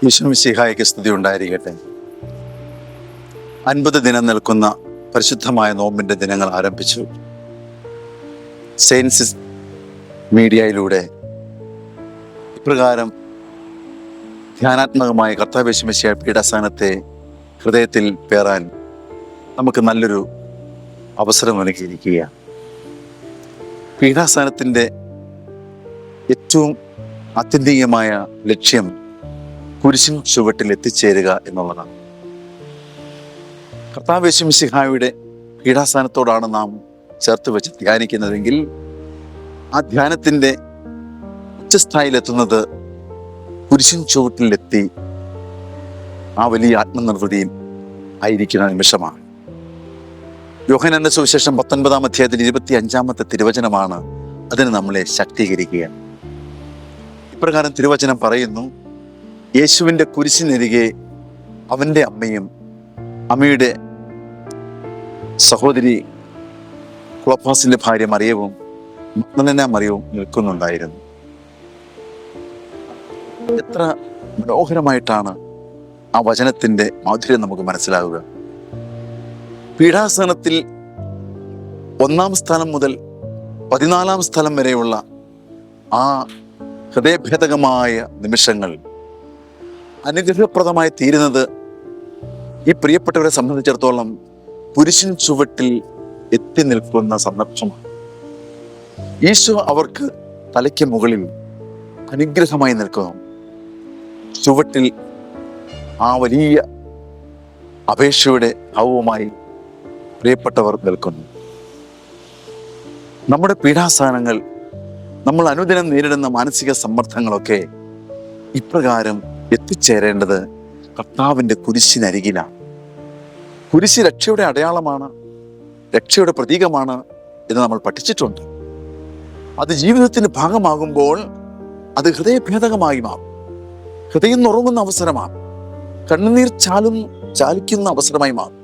ഈശോമിശിഹായ്ക്ക് സ്തുതി ഉണ്ടായിരിക്കട്ടെ. 50 ദിനം നിൽക്കുന്ന പരിശുദ്ധമായ നോമ്പിൻ്റെ ദിനങ്ങൾ ആരംഭിച്ചു. സെയിൻസിസ് മീഡിയയിലൂടെ ഇപ്രകാരം ധ്യാനാത്മകമായ കർത്താവേശുമിശിഹ പീഠാസനത്തെ ഹൃദയത്തിൽ പേറാൻ നമുക്ക് നല്ലൊരു അവസരം ഒരുക്കിയിരിക്കുക. പീഠാസനത്തിൻ്റെ ഏറ്റവും ആത്യന്തികമായ ലക്ഷ്യം കുരിശിൻ ചുവട്ടിൽ എത്തിച്ചേരുക എന്നുള്ളതാണ്. കർത്താവേശുമിശിഹായുടെ പീഠാസനത്തോടാണ് നാം ചേർത്ത് വെച്ച് ധ്യാനിക്കുന്നതെങ്കിൽ ആ ധ്യാനത്തിൻ്റെ ഉച്ചസ്ഥായിലെത്തുന്നത് കുരിശിൻ ചുവട്ടിലെത്തി ആ വലിയ ആത്മനിർവൃതിയിൽ ആയിരിക്കുന്ന നിമിഷമാണ്. യോഹന്നാന്റെ സുവിശേഷം 19-ാം അധ്യായത്തിൽ 25-ാമത്തെ തിരുവചനമാണ് അതിന് നമ്മളെ ശക്തീകരിക്കുക. ഇപ്രകാരം തിരുവചനം പറയുന്നു, യേശുവിൻ്റെ കുരിശിനരികെ അവൻ്റെ അമ്മയും അമ്മയുടെ സഹോദരി ക്ലോപ്പാസിൻ്റെ ഭാര്യ മറിയവും മഗ്ദലന മറിയവും നിൽക്കുന്നുണ്ടായിരുന്നു. എത്ര മനോഹരമായിട്ടാണ് ആ വചനത്തിൻ്റെ മാധുര്യം നമുക്ക് മനസ്സിലാവുക. പീഠാസനത്തിൽ 1-ാം സ്ഥലം മുതൽ 14-ാം സ്ഥലം വരെയുള്ള ആ ഹൃദയഭേദകമായ നിമിഷങ്ങൾ അനുഗ്രഹപ്രദമായി തീരുന്നത് ഈ പ്രിയപ്പെട്ടവരെ സംബന്ധിച്ചിടത്തോളം കുരിശിൻ ചുവട്ടിൽ എത്തി നിൽക്കുന്ന സന്ദർഭമാണ്. ഈശോ അവർക്ക് തലയ്ക്ക് മുകളിൽ അനുഗ്രഹമായി നിൽക്കുന്നു. ചുവട്ടിൽ ആ വലിയ അപേക്ഷയുടെ ഭാവവുമായി പ്രിയപ്പെട്ടവർ നിൽക്കുന്നു. നമ്മുടെ പീഠാസനങ്ങൾ, നമ്മൾ അനുദിനം നേരിടുന്ന മാനസിക സമ്മർദ്ദങ്ങളൊക്കെ ഇപ്രകാരം എത്തിച്ചേരേണ്ടത് കർത്താവിൻ്റെ കുരിശിനരികിലാണ്. കുരിശ് രക്ഷയുടെ അടയാളമാണ്, രക്ഷയുടെ പ്രതീകമാണ് എന്ന് നമ്മൾ പഠിച്ചിട്ടുണ്ട്. അത് ജീവിതത്തിന് ഭാഗമാകുമ്പോൾ അത് ഹൃദയഭേദകമായി മാറും. ഹൃദയം നുറങ്ങുന്ന അവസരമാണ്. കണ്ണുനീർ ചാലിക്കുന്ന അവസരമായി മാറും.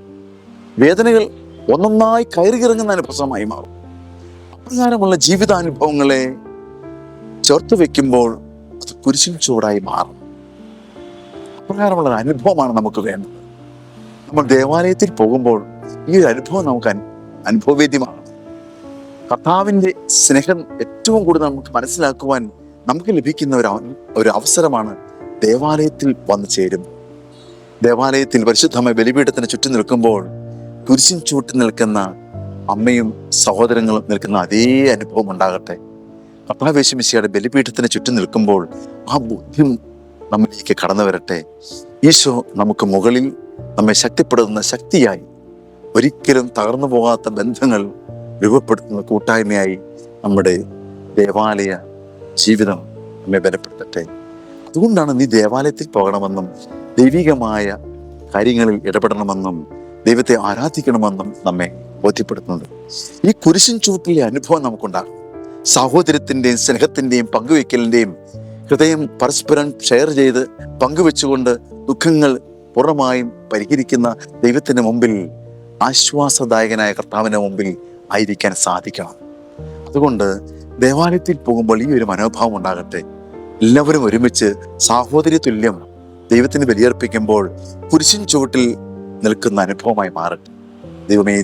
വേദനകൾ ഒന്നൊന്നായി കയറിയിറങ്ങുന്ന അനുഭവമായി മാറും. അപ്രകാരമുള്ള ജീവിതാനുഭവങ്ങളെ ചേർത്ത് വെക്കുമ്പോൾ അത് കുരിശിൻ ചുവടായി മാറും. അപ്രകാരമുള്ള അനുഭവമാണ് നമുക്ക് വേണ്ടത്. നമ്മൾ ദേവാലയത്തിൽ പോകുമ്പോൾ ഈ ഒരു അനുഭവം നമുക്ക് അനുഭവവേദ്യമാണ്. കർത്താവിൻ്റെ സ്നേഹം ഏറ്റവും കൂടുതൽ നമുക്ക് മനസ്സിലാക്കുവാൻ നമുക്ക് ലഭിക്കുന്ന ഒരു അവസരമാണ് ദേവാലയത്തിൽ വന്നു ചേരുമ്പോൾ. ദേവാലയത്തിൽ പരിശുദ്ധമായ ബലിപീഠത്തിന് ചുറ്റും നിൽക്കുമ്പോൾ കുരിശിൻ ചുവട്ടിൽ നിൽക്കുന്ന അമ്മയും സഹോദരങ്ങളും നിൽക്കുന്ന അതേ അനുഭവം ഉണ്ടാകട്ടെ. കർത്താവേശുമിശിഹയുടെ ബലിപീഠത്തിന് ചുറ്റും നിൽക്കുമ്പോൾ ആ ബോധ്യം നമ്മിലേക്ക് കടന്നു വരട്ടെ. ഈശോ നമുക്ക് മുകളിൽ നമ്മെ ശക്തിപ്പെടുത്തുന്ന ശക്തിയായി, ഒരിക്കലും തകർന്നു പോകാത്ത ബന്ധങ്ങൾ രൂപപ്പെടുത്തുന്ന കൂട്ടായ്മയായി നമ്മുടെ ദേവാലയ ജീവിതം നമ്മെ ബലപ്പെടുത്തട്ടെ. അതുകൊണ്ടാണ് നീ ദേവാലയത്തിൽ പോകണമെന്നും ദൈവികമായ കാര്യങ്ങളിൽ ഇടപെടണമെന്നും ദൈവത്തെ ആരാധിക്കണമെന്നും നമ്മെ ബോധ്യപ്പെടുത്തുന്നത്. ഈ കുരിശിൻ ചുവട്ടിലെ അനുഭവം നമുക്കുണ്ടാകും. സാഹോദര്യത്തിൻ്റെയും സ്നേഹത്തിൻ്റെയും പങ്കുവെക്കലിൻ്റെയും ഹൃദയം പരസ്പരം ഷെയർ ചെയ്ത് പങ്കുവെച്ചുകൊണ്ട് ദുഃഖങ്ങൾ പൂർണ്ണമായും പരിഹരിക്കുന്ന ദൈവത്തിൻ്റെ മുമ്പിൽ, ആശ്വാസദായകനായ കർത്താവിൻ്റെ മുമ്പിൽ ആയിരിക്കാൻ സാധിക്കണം. അതുകൊണ്ട് ദേവാലയത്തിൽ പോകുമ്പോൾ ഈ ഒരു മനോഭാവം ഉണ്ടാകട്ടെ. എല്ലാവരും ഒരുമിച്ച് സാഹോദര്യ തുല്യം ദൈവത്തിന് ബലിയർപ്പിക്കുമ്പോൾ കുരിശിൻ ചുവട്ടിൽ നിൽക്കുന്ന അനുഭവമായി മാറട്ടെ. ദൈവമേ,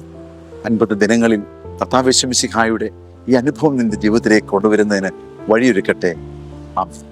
50 ദിനങ്ങളിൽ കർത്താവേശുമിശിഹായുടെ ഈ അനുഭവം നിന്റെ ജീവിതത്തിലേക്ക് കൊണ്ടുവരുന്നതിന് വഴിയൊരുക്കട്ടെ. ആമേൻ.